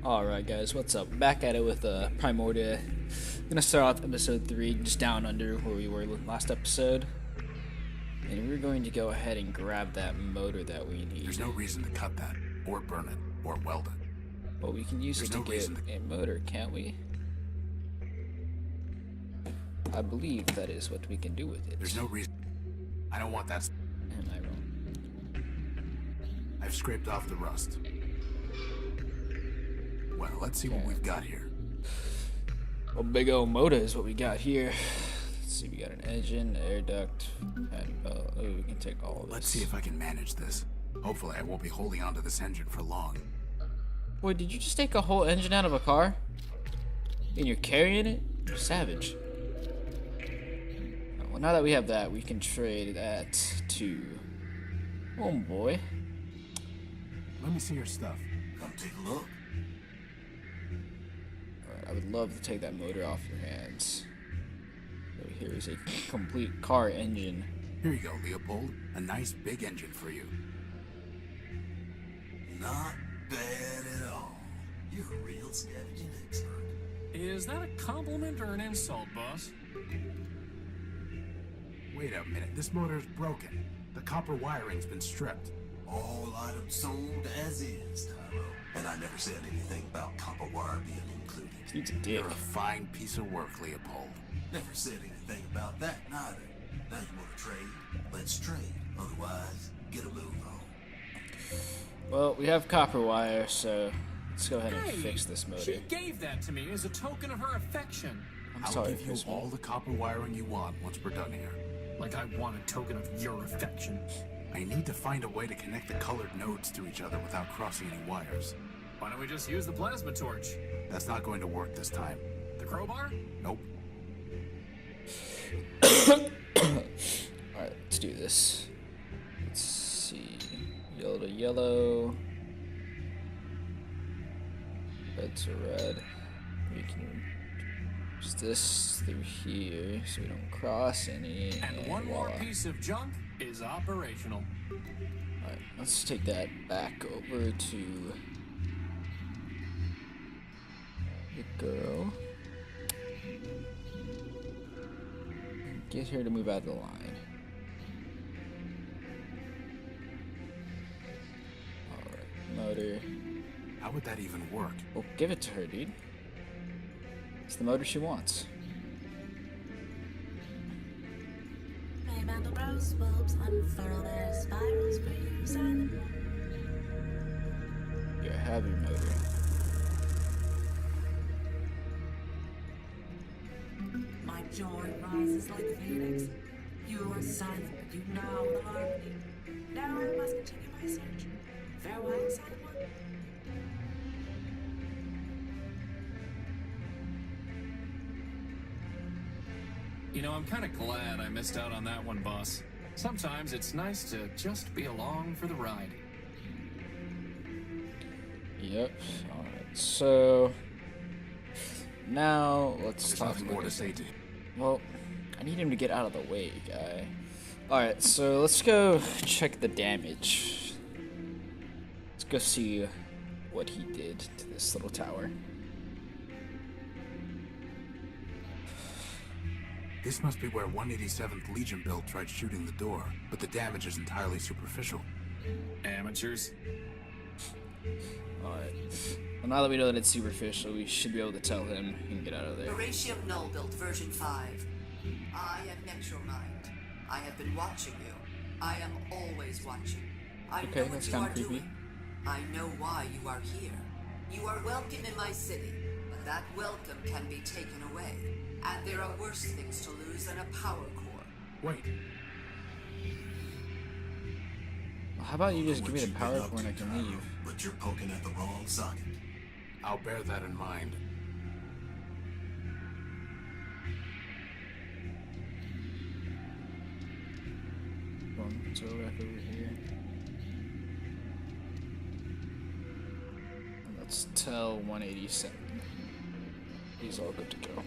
Alright guys, what's up? Back at it with Primordia. Gonna start off episode 3, just down under where we were last episode. And we're going to go ahead and grab that motor that we need. There's no reason to cut that, or burn it, or weld it. But we can use it to get a motor, can't we? I believe that is what we can do with it. There's no reason. I don't want that. Am I wrong? I've scraped off the rust. Well, let's see what we've got here. A big old motor is what we got here. Let's see, we got an engine, air duct, and oh, we can take all of this. Let's see if I can manage this. Hopefully I won't be holding onto this engine for long. Wait, did you just take a whole engine out of a car? And you're carrying it? You're savage. Well, now that we have that, we can trade that to homeboy. Let me see your stuff. Come take a look. Alright, I would love to take that motor off your hands. So here is a complete car engine. Here you go, Leopold. A nice big engine for you. Not bad at all. You're a real scavenging expert. Is that a compliment or an insult, boss? Wait a minute, this motor's broken. The copper wiring's been stripped. All items sold as is, Tyro. And I never said anything about copper wire being included. He's a dick. You're a fine piece of work, Leopold. Never said anything about that, neither. Now you want to trade? Let's trade. Otherwise, get a move on. Well, we have copper wire, so let's go ahead and Hey, fix this motor. she gave that to me as a token of her affection. I'm I'll sorry, give you Chris. all the copper wiring you want once we're done here. Like I want a token of your affection. I need to find a way to connect the colored nodes to each other without crossing any wires. Why don't we just use the plasma torch? That's not going to work this time. The crowbar? Nope. Alright, let's do this. Let's see. Yellow to yellow. Red to red. We can use this through here so we don't cross any. And one more voila. piece of junk is operational. Alright, let's take that back over to the girl. Get her to move out of the line. Alright, motor. How would that even work? Well, give it to her, dude. It's the motor she wants. Maybandle rose bulbs unfurl their spirals for you, silent one. Here, have your motor. My joy rises like a phoenix. You are silent, but you know the harmony. Now I must continue my search. Farewell, silent one. You know, I'm kind of glad I missed out on that one, boss. Sometimes it's nice to just be along for the ride. Yep. Alright, so now let's There's talk nothing about more to this. say to you. Well, I need him to get out of the way, guy. Alright, so let's go check the damage. Let's go see what he did to this little tower. This must be where 187th Legion build tried shooting the door, but the damage is entirely superficial. Amateurs. Alright. Well, now that we know that it's superficial, we should be able to tell him he can get out of there. Horatio Null built version 5. I am Necromind. I have been watching you. I am always watching. I Okay, know what that's you kinda are creepy. doing. I know why you are here. You are welcome in my city, but that welcome can be taken away. And there are worse things to lose than a power core. Wait, Well, how about you just give me the What power you've been core and I up to, can Tyro, leave? But you're poking at the wrong socket. I'll bear that in mind. Let's go back over here. And let's tell 187. He's all good to go.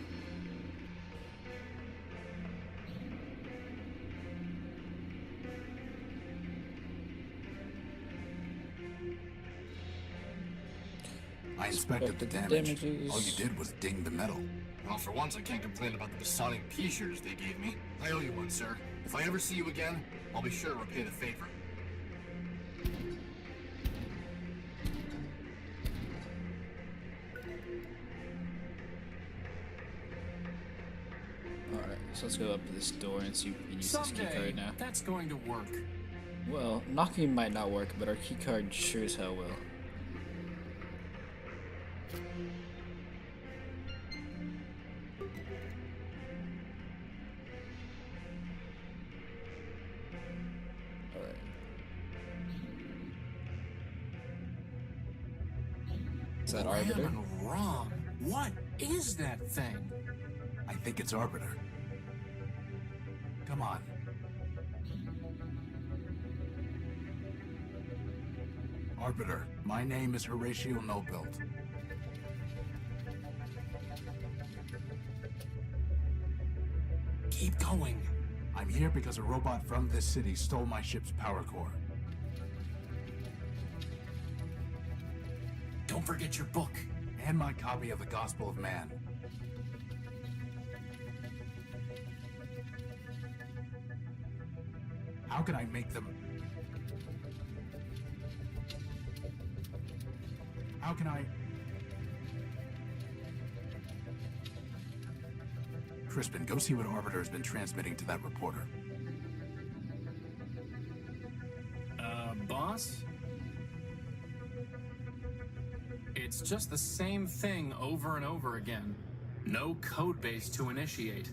I inspected the damage. All you did was ding the metal. Well, for once, I can't complain about the Masonic T-shirts they gave me. I owe you one, sir. If I ever see you again, I'll be sure to repay the favor. Alright, so let's go up to this door and see if we can use this key Someday, card now. that's going to work. Well, knocking might not work, but our key card sure as hell will. Alright. Is that Arbiter? Ram and wrong. What is that thing? I think it's Arbiter. Come on. Arbiter, my name is Horatio Nobuilt. Keep going. I'm here because a robot from this city stole my ship's power core. Don't forget your book. And my copy of the Gospel of Man. How can I make them... How can I... Crispin, go see what Arbiter has been transmitting to that reporter. Boss? It's just the same thing over and over again. No code base to initiate.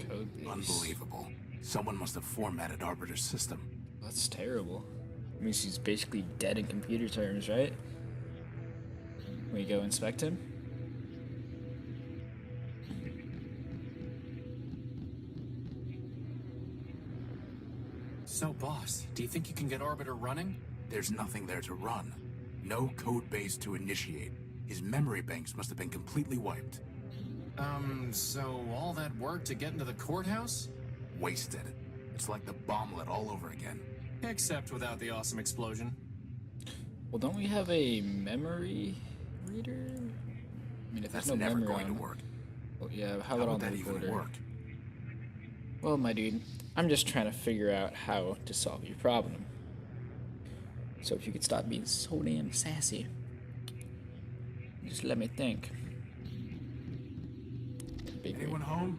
Code base. Unbelievable. Someone must have formatted Arbiter's system. That's terrible. I mean, she's basically dead in computer terms, right? We go inspect him? So, boss, do you think you can get Arbiter running? There's nothing there to run. No code base to initiate. His memory banks must have been completely wiped. So all that work to get into the courthouse? Wasted. It's like the bomblet all over again. Except without the awesome explosion. Well, don't we have a memory reader? I mean, if That's there's no never memory going on, to work. well, yeah, how How about on would the that even recorder? work? Well, my dude, I'm just trying to figure out how to solve your problem. So if you could stop being so damn sassy, just let me think. Big Anyone home?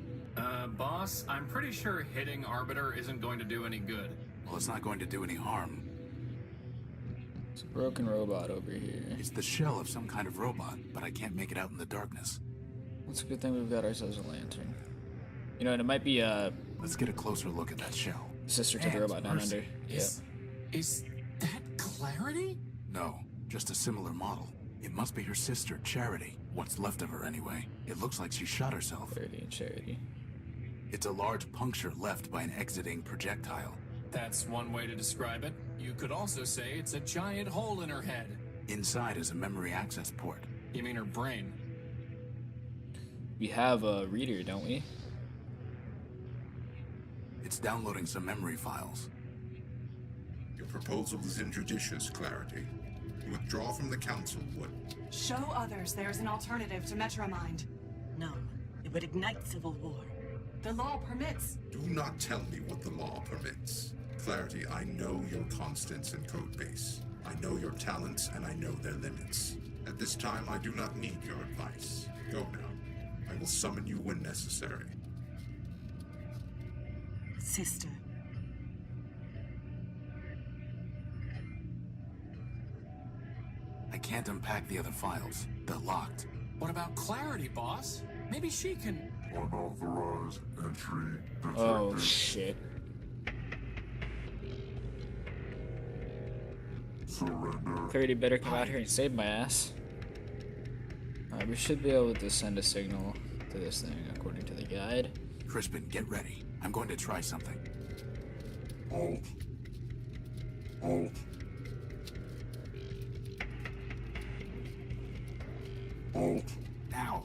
Boss, I'm pretty sure hitting Arbiter isn't going to do any good. Well, it's not going to do any harm. It's a broken robot over here. It's the shell of some kind of robot, but I can't make it out in the darkness. It's a good thing we've got ourselves a lantern. You know, and it might be Let's get a closer look at that shell. sister to the And robot down Mercy. under. Is that Clarity? No, just a similar model. It must be her sister, Charity. What's left of her, anyway. It looks like she shot herself. Charity and Charity. It's a large puncture left by an exiting projectile. That's one way to describe it. You could also say it's a giant hole in her head. Inside is a memory access port. You mean her brain? We have a reader, don't we? It's downloading some memory files. Your proposal is injudicious, Clarity. Withdraw from the council, would... Show others there is an alternative to Metromind. No, it would ignite civil war. The law permits. Do not tell me what the law permits. Clarity, I know your constants in Codebase. I know your talents, and I know their limits. At this time, I do not need your advice. Go now. I will summon you when necessary. Sister. I can't unpack the other files. They're locked. What about Clarity, boss? Maybe she can... Unauthorized entry detected. Oh shit. Surrender. Clarity better come out here and save my ass. Alright, we should be able to send a signal to this thing according to the guide. Crispin, get ready. I'm going to try something. Halt. Halt. Halt. Now.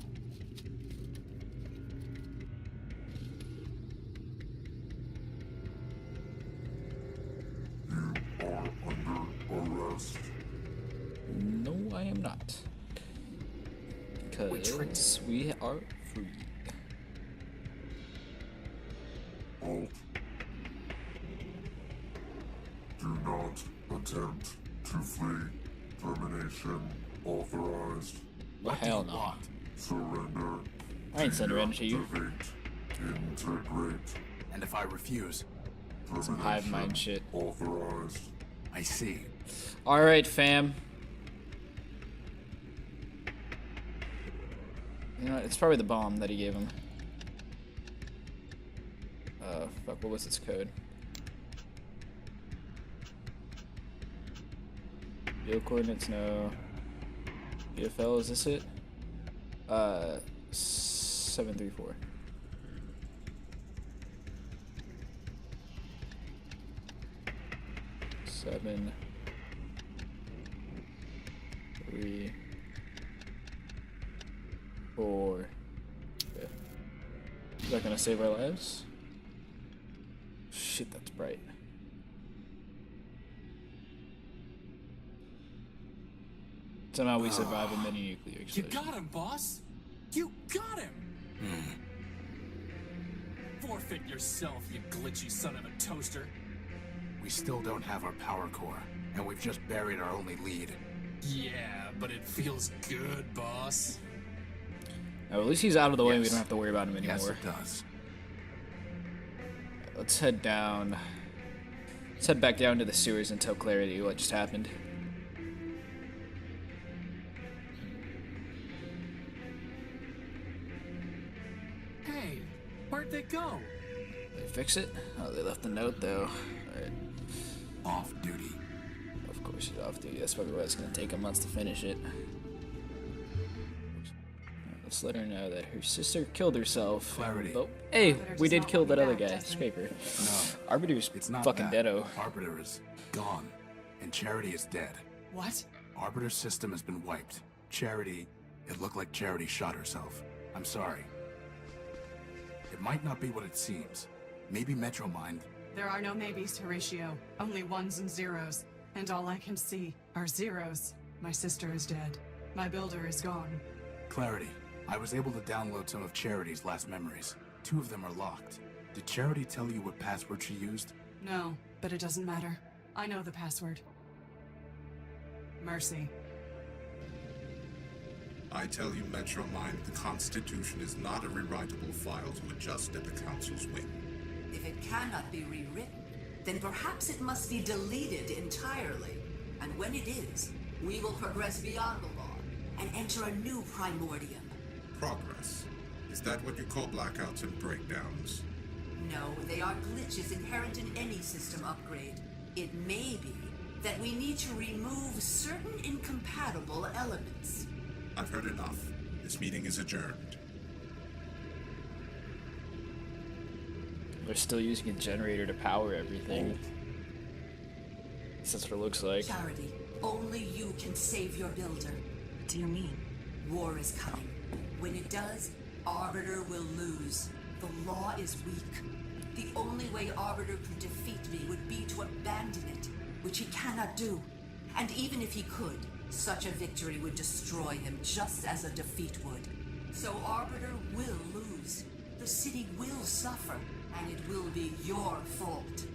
You are under arrest. No, I am not. Because we are free. Halt. Do not attempt to flee. Termination authorized. Well, hell no. Surrender. I ain't surrendering to you. Activate. Integrate. And if I refuse? Some hive mind shit. Authorized. I see. Alright, fam. You know what? It's probably the bomb that he gave him. Fuck, what was its code? Geo coordinates, no. PFL, is this it? 734. Seven, 3, 4. Okay. Is that gonna save our lives? Shit, that's bright. Somehow we survive a mini nuclear You explosion. got him, boss. You got him. Forfeit yourself, you glitchy son of a toaster. We still don't have our power core, and we've just buried our only lead. Yeah, but it feels good, boss. Now, at least he's out of the way. We Yes. don't have to worry about him anymore. Yes, it does. Let's head down. Let's head back down to the sewers and tell Clarity what just happened. Hey, where'd they go? Did they fix it? Oh, they left the note though. Alright. Off duty. Of course he's off duty. That's probably why it's gonna take him months to finish it. Let's let her know that her sister killed herself. Clarity. Oh, hey, Arbiter we does did not kill want me that other back, guy, does he? Scraper. No, Arbiter's it's not fucking that. deado. Arbiter is gone, and Charity is dead. What? Arbiter's system has been wiped. Charity, it looked like Charity shot herself. I'm sorry. It might not be what it seems. Maybe Metromind. There are no maybes, Horatio. Only ones and zeros. And all I can see are zeros. My sister is dead. My builder is gone. Clarity. I was able to download some of Charity's last memories. 2 of them are locked. Did Charity tell you what password she used? No, but it doesn't matter. I know the password. Mercy. I tell you, Metromind, the Constitution is not a rewritable file to adjust at the Council's whim. If it cannot be rewritten, then perhaps it must be deleted entirely. And when it is, we will progress beyond the law and enter a new Primordium. Progress. Is that what you call blackouts and breakdowns? No, they are glitches inherent in any system upgrade. It may be that we need to remove certain incompatible elements. I've heard enough. This meeting is adjourned. They're still using a generator to power everything. That's what it looks like. Charity, only you can save your builder. What do you mean? War is coming. When it does, Arbiter will lose. The law is weak. The only way Arbiter could defeat me would be to abandon it, which he cannot do. And even if he could, such a victory would destroy him just as a defeat would. So Arbiter will lose. The city will suffer, and it will be your fault.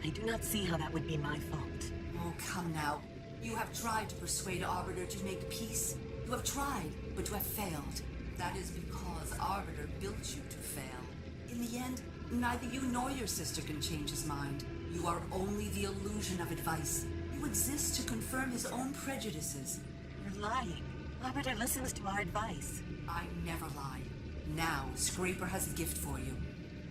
I do not see how that would be my fault. Oh, come now. You have tried to persuade Arbiter to make peace. You have tried, but you have failed. That is because Arbiter built you to fail. In the end, neither you nor your sister can change his mind. You are only the illusion of advice. You exist to confirm his own prejudices. You're lying. Arbiter listens to our advice. I never lie. Now, Scraper has a gift for you.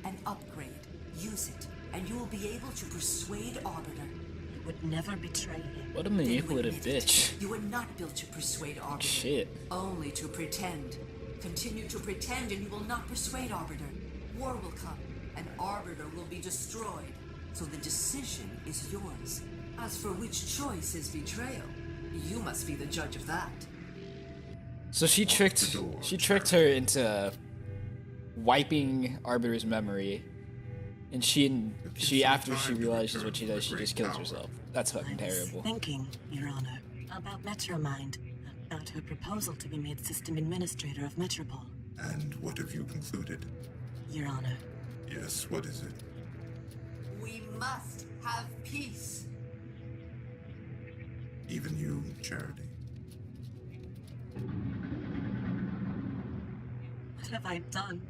An upgrade. Use it, and you will be able to persuade Arbiter. I would never betray him. What a Then you manipulative admit it. bitch. You were not built to persuade Arbiter. Shit. Only to pretend. Continue to pretend and you will not persuade Arbiter. War will come, and Arbiter will be destroyed. So the decision is yours. As for which choice is betrayal, you must be the judge of that. So she tricked her into wiping Arbiter's memory, and she after she realizes what she does, she just kills herself. That's fucking I was terrible. thinking, Your Honor, about Metromind. About her proposal to be made system administrator of Metropol. And what have you concluded? Your Honor. Yes, what is it? We must have peace. Even you, Charity. What have I done?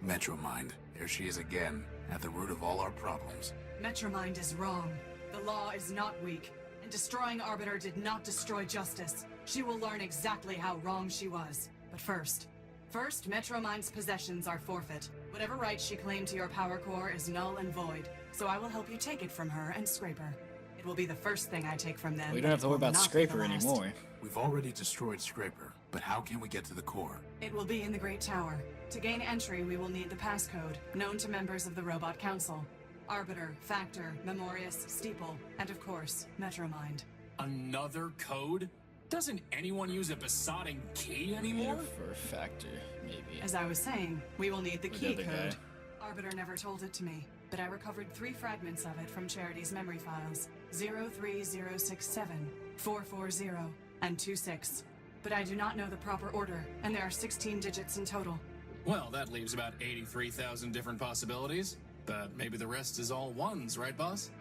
Metromind. There she is again, at the root of all our problems. Metromind is wrong. The law is not weak, and destroying Arbiter did not destroy justice. She will learn exactly how wrong she was. But first, Metromind's possessions are forfeit. Whatever right she claimed to your power core is null and void, so I will help you take it from her and Scraper. It will be the first thing I take from them. We don't have to worry about Scraper anymore. We've already destroyed Scraper, but how can we get to the core? It will be in the Great Tower. To gain entry, we will need the passcode, known to members of the Robot Council. Arbiter, Factor, Memorius, Steeple, and of course, Metromind. Another code? Doesn't anyone use a besotting key anymore? For Factor, maybe. As I was saying, we will need the Or the key other code. guy. Arbiter never told it to me, but I recovered 3 fragments of it from Charity's memory files. 03067, 440, and 26. But I do not know the proper order, and there are 16 digits in total. Well, that leaves about 83,000 different possibilities. But maybe the rest is all ones, right, boss?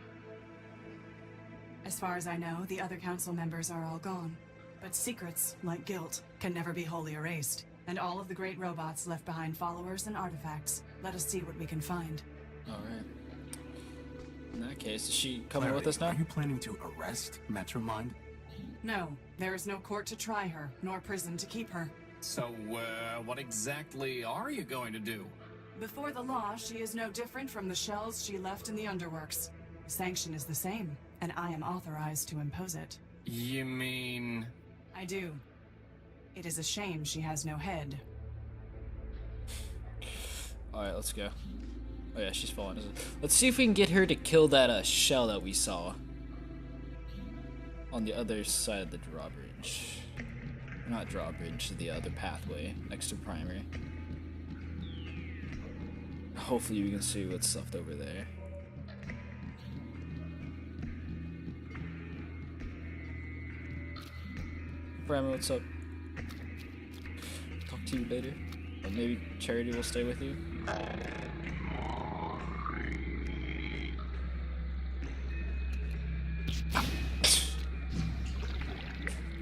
As far as I know, the other council members are all gone. But secrets, like guilt, can never be wholly erased. And all of the great robots left behind followers and artifacts. Let us see what we can find. Alright. In that case, is she coming with us now? Are you planning to arrest Metromind? No, there is no court to try her, nor prison to keep her. So, what exactly are you going to do? Before the law, she is no different from the shells she left in the underworks. The sanction is the same, and I am authorized to impose it. You mean... I do. It is a shame she has no head. Alright, let's go. Oh yeah, she's falling. Let's see if we can get her to kill that shell that we saw on the other side of the drawbridge. Not drawbridge, the other pathway next to primary. Hopefully we can see what's left over there. Primary, what's up? Talk to you later. Or maybe Charity will stay with you.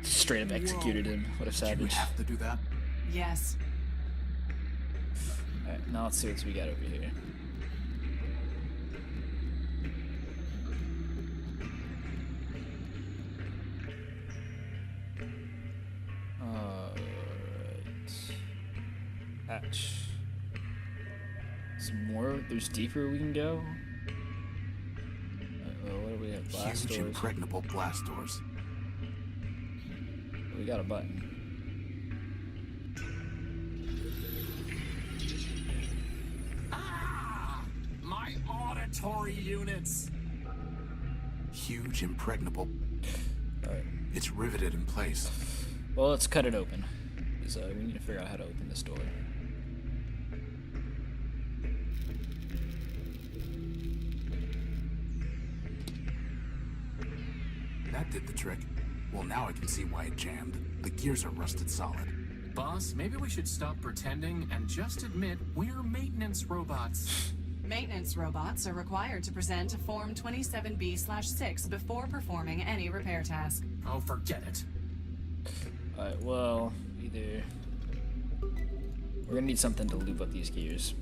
Straight up executed him. What a Did you savage. have to do that? Yes. Alright, now let's see what we got over here. Hatch. Some more? There's deeper we can go? What do we have? Blast Huge doors. impregnable blast doors. We got a button. My auditory units! Huge impregnable. Alright. It's riveted in place. Well, let's cut it open. Because we need to figure out how to open this door. That did the trick. Well, now I can see why it jammed. The gears are rusted solid. Boss, maybe we should stop pretending and just admit we're maintenance robots. Maintenance robots are required to present a Form 27B/6 before performing any repair task. Oh, forget it. Alright, well, either... We're gonna need something to loop up these gears.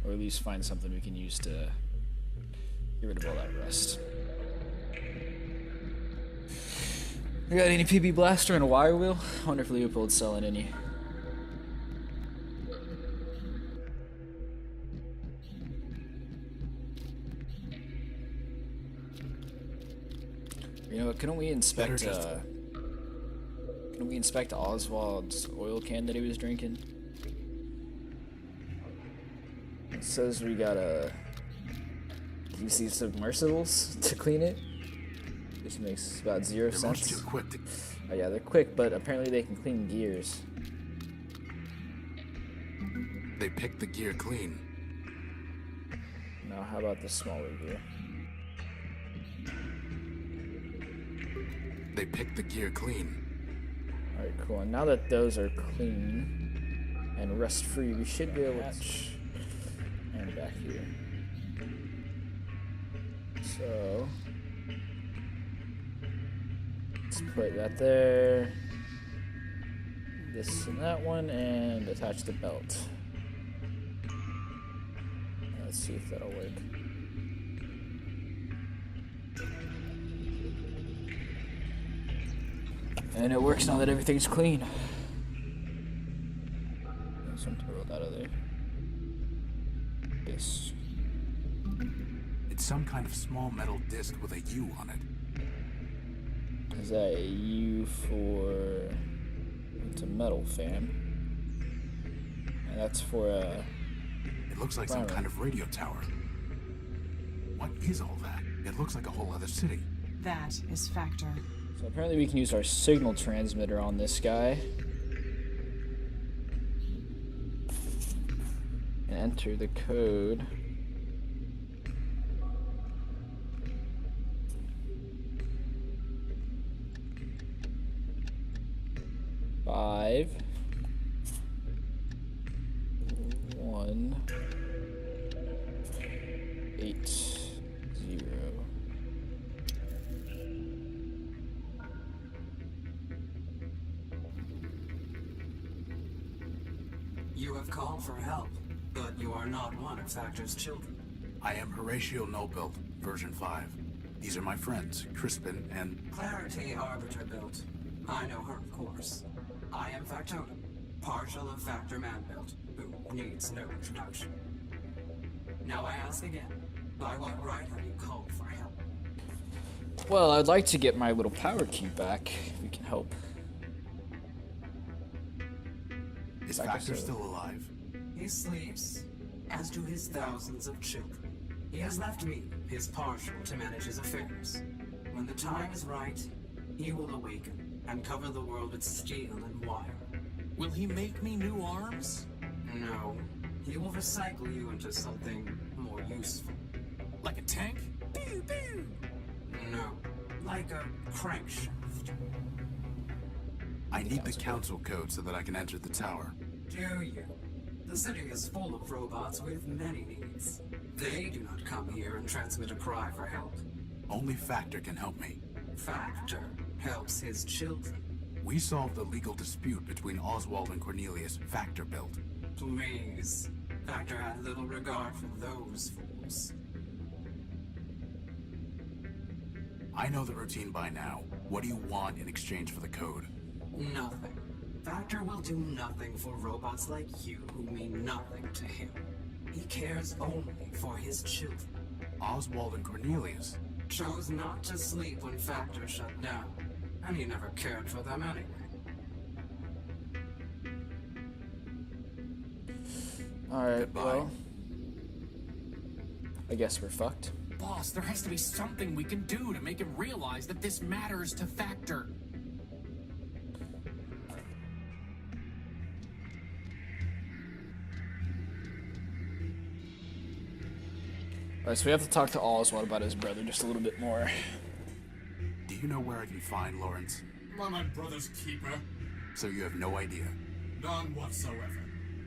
Or at least find something we can use to get rid of all that rust. We got any PB blaster and a wire wheel? I wonder if Leopold's selling any. You know what, couldn't we inspect Oswald's oil can that he was drinking? It says we gotta use these submersibles to clean it. Which makes about 0 They're much cents. too quick to... Oh yeah, they're quick, but apparently they can clean gears. They picked the gear clean. Now, how about the smaller gear? They picked the gear clean. Alright, cool. And now that those are clean and rust-free, we should be able to... And back here. So... let's put that there. This and that one, and attach the belt. Let's see if that'll work. And it works now that everything's clean. Something rolled out of there. This. It's some kind of small metal disc with a U on it. Is that a U for... It's a metal fan. And that's for a... It looks like some kind of radio tower. What is all that? It looks like a whole other city. That is Factor. So apparently we can use our signal transmitter on this guy. And enter the code. Five. 1. 8. 0. You have called for help, but you are not one of Factor's children. I am Horatio Nobuilt, version 5. These are my friends, Crispin and... Clarity Arbiter built. I know her, of course. I am Factotum, partial of Factor Man-built, who needs no introduction. Now I ask again, by what right have you called for help? Well, I'd like to get my little power cube back, if we can help. Is Factor still alive? He sleeps, as do his thousands of children. He has left me, his partial, to manage his affairs. When the time is right, he will awaken and cover the world with steel and wire. Will he make me new arms? No. He will recycle you into something more useful. Like a tank? No. Like a crankshaft. I need the council code so that I can enter the tower. Do you? The city is full of robots with many needs. They do not come here and transmit a cry for help. Only Factor can help me. Factor helps his children. We solved the legal dispute between Oswald and Cornelius, Factor built. Please. Factor had little regard for those fools. I know the routine by now. What do you want in exchange for the code? Nothing. Factor will do nothing for robots like you who mean nothing to him. He cares only for his children. Oswald and Cornelius chose not to sleep when Factor shut down, and he never cared for them anyway. Alright, well... I guess we're fucked. Boss, there has to be something we can do to make him realize that this matters to Factor. Alright, so we have to talk to Oswald about his brother just a little bit more. Do you know where I can find Lawrence? Am I my brother's keeper? So you have no idea? None whatsoever.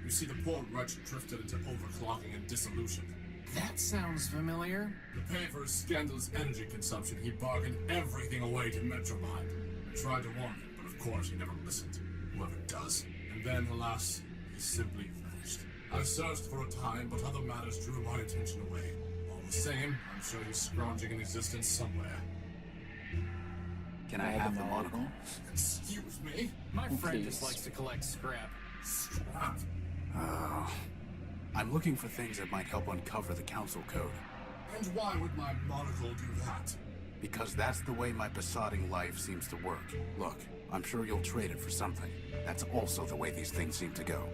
You see, the poor wretch drifted into overclocking and dissolution. That sounds familiar. To pay for his scandalous energy consumption, he bargained everything away to Metromind. I tried to warn him, but of course he never listened. Whoever does. And then, alas, he simply vanished. I searched for a time, but other matters drew my attention away. All the same, I'm sure he's scrounging in existence somewhere. Can I have the monocle? Excuse me? My friend just likes to collect scrap. Scrap? I'm looking for things that might help uncover the council code. And why would my monocle do that? Because that's the way my besotting life seems to work. Look, I'm sure you'll trade it for something. That's also the way these things seem to go.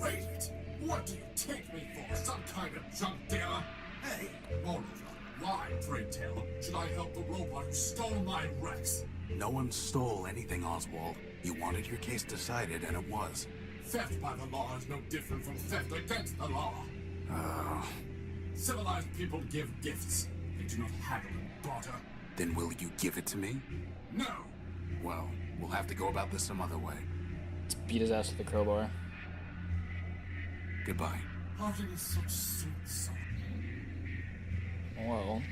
Trade it? What do you take me for? Some kind of junk dealer? Hey, moreover, why, pray tell, should I help the robot who stole my Rex? No one stole anything, Oswald. You wanted your case decided, and it was. Theft by the law is no different from theft against the law. Oh. Civilized people give gifts. They do not haggle and barter. Then will you give it to me? No! Well, we'll have to go about this some other way. Let's beat his ass with a crowbar. Goodbye. Parting is such sweet song. Well,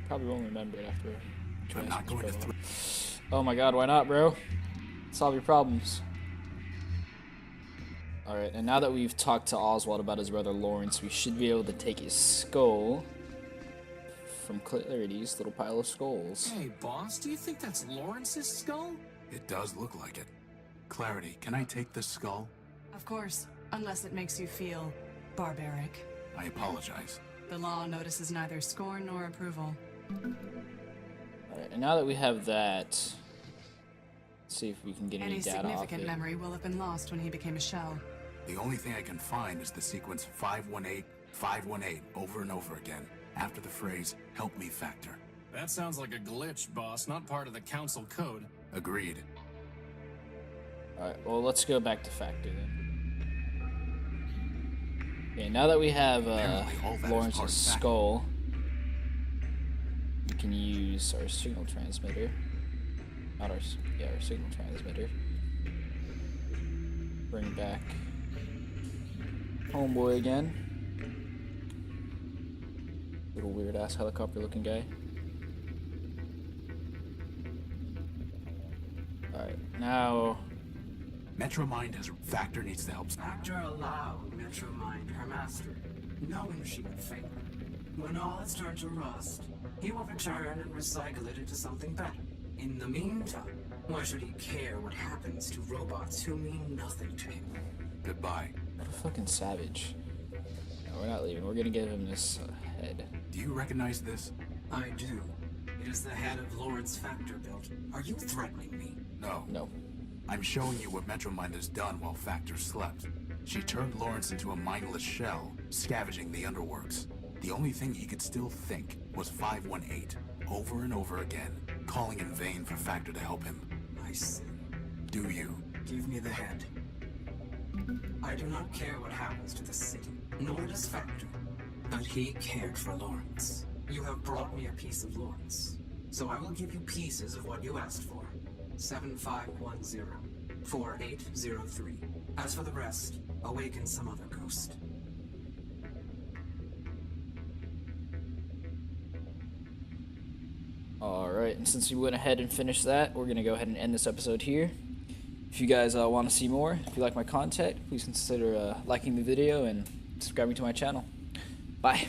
probably won't remember it after. I'm not going to Oh my god, why not, bro? Solve your problems. Alright, and now that we've talked to Oswald about his brother Lawrence, we should be able to take his skull from Clarity's little pile of skulls. Hey, boss, do you think that's Lawrence's skull? It does look like it. Clarity, can I take this skull? Of course, unless it makes you feel barbaric. I apologize. The law notices neither scorn nor approval. Alright, and now that we have that, let's see if we can get any data off significant it. memory will have been lost when he became a shell. The only thing I can find is the sequence 518, 518 over and over again, after the phrase, help me factor. That sounds like a glitch, boss, not part of the council code. Agreed. Alright, well, let's go back to factor then. Okay, now that we have Apparently all that is Lawrence's part of Factor. skull, we can use our signal transmitter. Not our, yeah, our signal transmitter. Bring back Homeboy again. Little weird ass helicopter looking guy. Alright, now Metromind has Factor needs to help. Factor allowed Metromind her master, knowing she would fail. When all has turned to rust, he will return and recycle it into something better. In the meantime, why should he care what happens to robots who mean nothing to him? Goodbye. what a fucking savage. No, we're not leaving. We're gonna give him this head. Do you recognize this? I do. It is the head of Lawrence Factor built. Are you threatening me? No. No. I'm showing you what Metromind has done while Factor slept. She turned Lawrence into a mindless shell, scavenging the underworks. The only thing he could still think was 518, over and over again, calling in vain for Factor to help him. I see. Do you? Give me the head. I do not care what happens to the city, nor does Factor. But he cared for Lawrence. You have brought me a piece of Lawrence, so I will give you pieces of what you asked for. 7510, 4803. As for the rest, awaken some other ghost. Alright, and since we went ahead and finished that, we're gonna go ahead and end this episode here. If you guys want to see more, if you like my content, please consider liking the video and subscribing to my channel. Bye.